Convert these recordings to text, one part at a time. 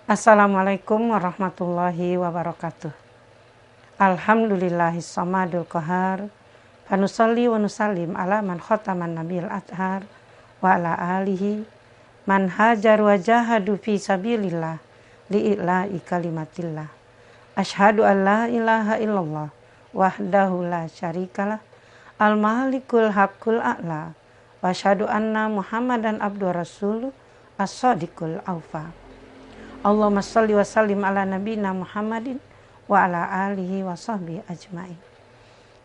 Assalamualaikum warahmatullahi wabarakatuh. Alhamdulillahis samadul qahar. Fanusalli wa nusallim ala man khataman nabiyil athar wa ala alihi man hajar wa jahadu fi sabilillah li'ila'i kalimatillah. Asyhadu an la ilaha illallah wahdahu la syarikalah al-malikul haqqul a'la wa asyhadu anna Muhammadan abdu rasul as-sadiqul aufa. Allahumma sholli wa sallim ala nabiyina Muhammadin wa ala alihi wa sahbihi ajmain.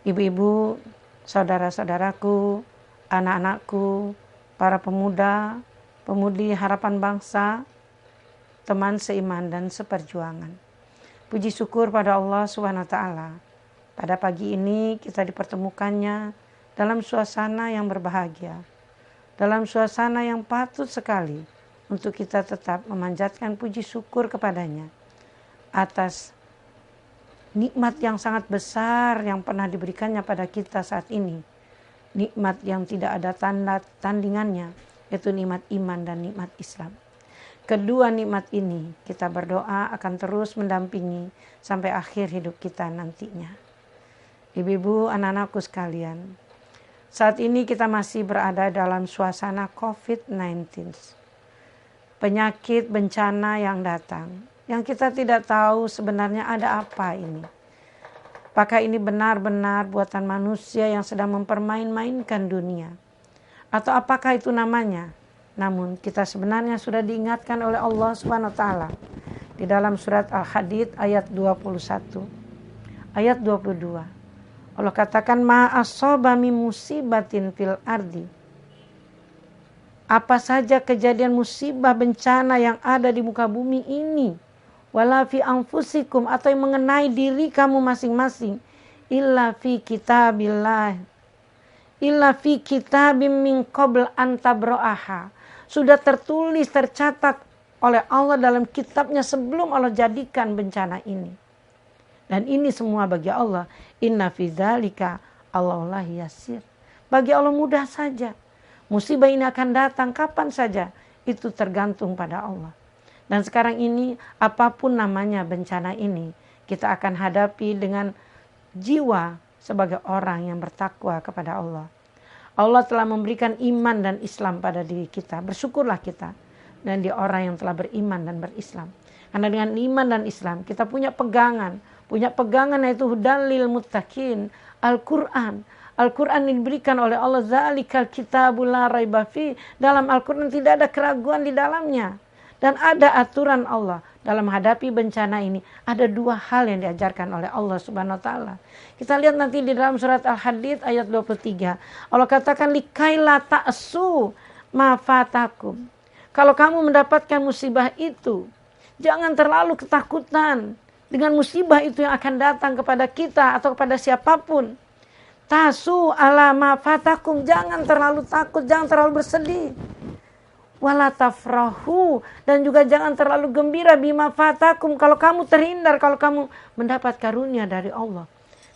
Ibu-ibu, saudara-saudaraku, anak-anakku, para pemuda, pemudi harapan bangsa, teman seiman dan seperjuangan. Puji syukur pada Allah Subhanahu wa taala. Pada pagi ini kita dipertemukannya dalam suasana yang berbahagia. Dalam suasana yang patut sekali untuk kita tetap memanjatkan puji syukur kepadanya atas nikmat yang sangat besar yang pernah diberikannya pada kita saat ini. Nikmat yang tidak ada tandingannya, yaitu nikmat iman dan nikmat Islam. Kedua nikmat ini kita berdoa akan terus mendampingi sampai akhir hidup kita nantinya. Ibu-ibu, anak-anakku sekalian, saat ini kita masih berada dalam suasana COVID-19. Penyakit bencana yang datang, yang kita tidak tahu sebenarnya ada apa ini. Apakah ini benar-benar buatan manusia yang sedang mempermain-mainkan dunia? Atau apakah itu namanya? Namun kita sebenarnya sudah diingatkan oleh Allah Subhanahu wa taala di dalam surat Al-Hadid ayat 21, ayat 22. Allah katakan ma asaba min musibatin fil ardi. Apa saja kejadian musibah bencana yang ada di muka bumi ini, wala fi anfusikum, atau yang mengenai diri kamu masing-masing, illa fi kitabillah, illa fi kitabim min qabl an tabra'aha, sudah tertulis, tercatat oleh Allah dalam kitabnya sebelum Allah jadikan bencana ini. Dan ini semua bagi Allah, inna fi dzalika Allahullah yasir, bagi Allah mudah saja. Musibah ini akan datang kapan saja, itu tergantung pada Allah. Dan sekarang ini apapun namanya bencana ini, kita akan hadapi dengan jiwa sebagai orang yang bertakwa kepada Allah. Allah telah memberikan iman dan Islam pada diri kita. Bersyukurlah kita dan di orang yang telah beriman dan berislam. Karena dengan iman dan Islam kita punya pegangan yaitu hudalil muttaqin, Al-Quran. Al-Quran diberikan oleh Allah, zalikal kitabul la raiba fi. Dalam Al-Quran tidak ada keraguan di dalamnya. Dan ada aturan Allah dalam menghadapi bencana ini. Ada dua hal yang diajarkan oleh Allah Subhanahu wa taala. Kita lihat nanti di dalam surat Al-Hadid ayat 23. Allah katakan likaila ta'su ma fatakum. Kalau kamu mendapatkan musibah itu, jangan terlalu ketakutan dengan musibah itu yang akan datang kepada kita atau kepada siapapun. Tasu ala ma fatakum, jangan terlalu takut, jangan terlalu bersedih. Wala tafrahu, dan juga jangan terlalu gembira bima fatakum, kalau kamu terhindar, kalau kamu mendapat karunia dari Allah.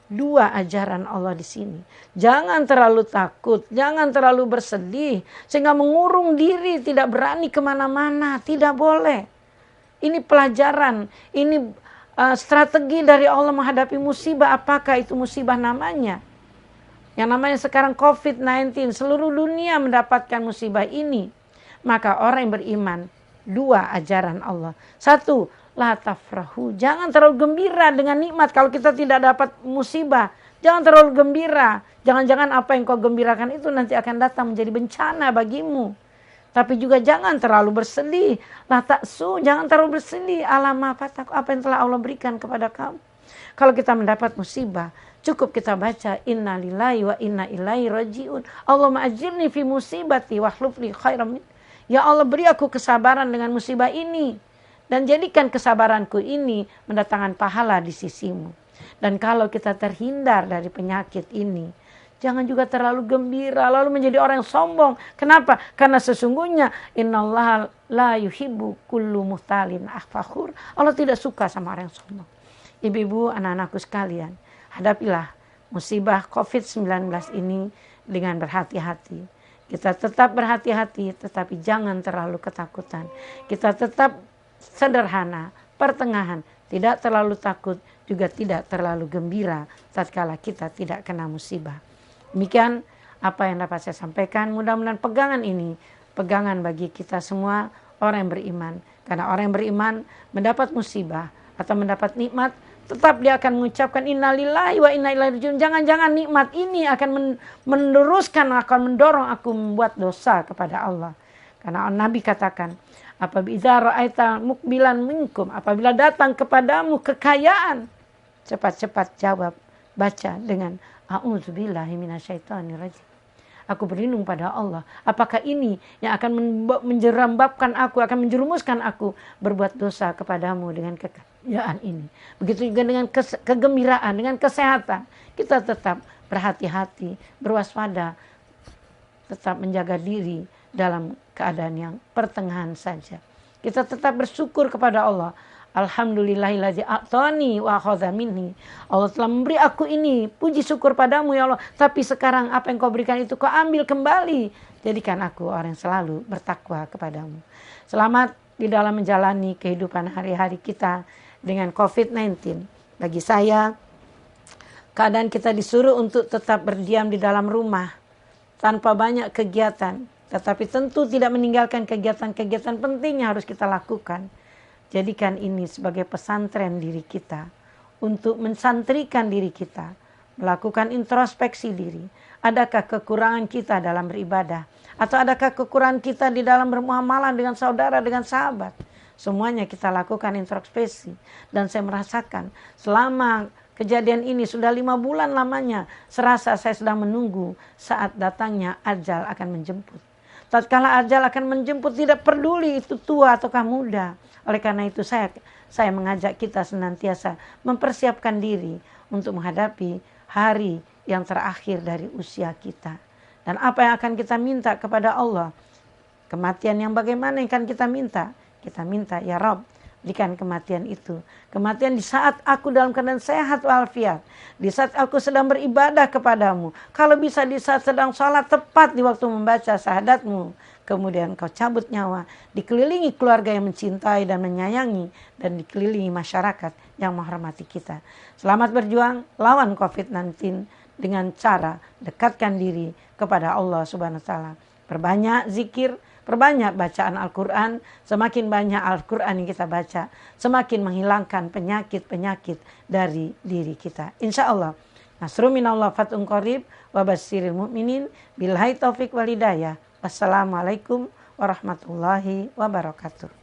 Dua ajaran Allah di sini. Jangan terlalu takut, jangan terlalu bersedih sehingga mengurung diri, tidak berani kemana-mana, tidak boleh. Ini pelajaran, ini strategi dari Allah menghadapi musibah. Apakah itu musibah namanya? Yang namanya sekarang COVID-19, seluruh dunia mendapatkan musibah ini. Maka orang yang beriman, dua ajaran Allah. Satu, la tafrahu, jangan terlalu gembira dengan nikmat kalau kita tidak dapat musibah. Jangan terlalu gembira. Jangan-jangan apa yang kau gembirakan itu nanti akan datang menjadi bencana bagimu. Tapi juga jangan terlalu bersedih. La taksu, jangan terlalu bersedih. Alama fatak, apa yang telah Allah berikan kepada kamu. Kalau kita mendapat musibah, cukup kita baca inna lillahi wa inna ilaihi rajiun. Allahumma ajirni fi musibati wa akhlifni khairan min. Ya Allah, beri aku kesabaran dengan musibah ini dan jadikan kesabaranku ini mendatangkan pahala di sisimu. Dan kalau kita terhindar dari penyakit ini, jangan juga terlalu gembira lalu menjadi orang yang sombong. Kenapa? Karena sesungguhnya innallaha la yuhibbu kullu muhtalin fakhur. Allah tidak suka sama orang yang sombong. Ibu-ibu, anak-anakku sekalian, hadapilah musibah COVID-19 ini dengan berhati-hati. Kita tetap berhati-hati, tetapi jangan terlalu ketakutan. Kita tetap sederhana, pertengahan, tidak terlalu takut, juga tidak terlalu gembira tatkala kita tidak kena musibah. Demikian apa yang dapat saya sampaikan. Mudah-mudahan pegangan ini pegangan bagi kita semua orang yang beriman. Karena orang yang beriman mendapat musibah atau mendapat nikmat, tetap dia akan mengucapkan innalillahi wa inna ilaihi rajiun. Jangan-jangan nikmat ini akan meneruskan, akan mendorong aku membuat dosa kepada Allah. Karena Nabi katakan, apabila ra'aita mukbilan minkum, apabila datang kepadamu kekayaan, cepat-cepat jawab, baca dengan a'udzubillahi minasyaitonirrajim. Aku berlindung pada Allah. Apakah ini yang akan menjerambabkan aku, akan menjerumuskan aku berbuat dosa kepadamu dengan kekayaan ini. Begitu juga dengan kegembiraan, dengan kesehatan. Kita tetap berhati-hati, berwaspada, tetap menjaga diri dalam keadaan yang pertengahan saja. Kita tetap bersyukur kepada Allah. Alhamdulillahillazi a'tani wa akhadha minni. Allah telah memberi aku ini, puji syukur padamu ya Allah. Tapi sekarang apa yang kau berikan itu kau ambil kembali. Jadikan aku orang yang selalu bertakwa kepadamu. Selamat di dalam menjalani kehidupan hari-hari kita dengan COVID-19. Bagi saya, keadaan kita disuruh untuk tetap berdiam di dalam rumah tanpa banyak kegiatan. Tetapi tentu tidak meninggalkan kegiatan-kegiatan penting yang harus kita lakukan. Jadikan ini sebagai pesantren diri kita untuk mensantrikan diri kita, melakukan introspeksi diri. Adakah kekurangan kita dalam beribadah? Atau adakah kekurangan kita di dalam bermuamalah dengan saudara, dengan sahabat? Semuanya kita lakukan introspeksi. Dan saya merasakan selama kejadian ini sudah 5 bulan lamanya, serasa saya sedang menunggu saat datangnya ajal akan menjemput. Tatkala ajal akan menjemput, tidak peduli itu tua ataukah muda. Oleh karena itu saya mengajak kita senantiasa mempersiapkan diri untuk menghadapi hari yang terakhir dari usia kita. Dan apa yang akan kita minta kepada Allah? Kematian yang bagaimana yang akan kita minta? Kita minta, ya Rabb, berikan kematian itu. Kematian di saat aku dalam keadaan sehat walafiat. Di saat aku sedang beribadah kepadamu. Kalau bisa di saat sedang sholat, tepat di waktu membaca syahadatmu. Kemudian kau cabut nyawa, dikelilingi keluarga yang mencintai dan menyayangi, dan dikelilingi masyarakat yang menghormati kita. Selamat berjuang lawan COVID-19 dengan cara dekatkan diri kepada Allah Subhanahu wa taala. Perbanyak zikir, perbanyak bacaan Al-Quran. Semakin banyak Al-Quran yang kita baca, semakin menghilangkan penyakit-penyakit dari diri kita. Insya Allah. Nasrun minallah fatun qarib wa basyiril mu'minin. Billahi taufik wal hidayah. Wassalamualaikum warahmatullahi wabarakatuh.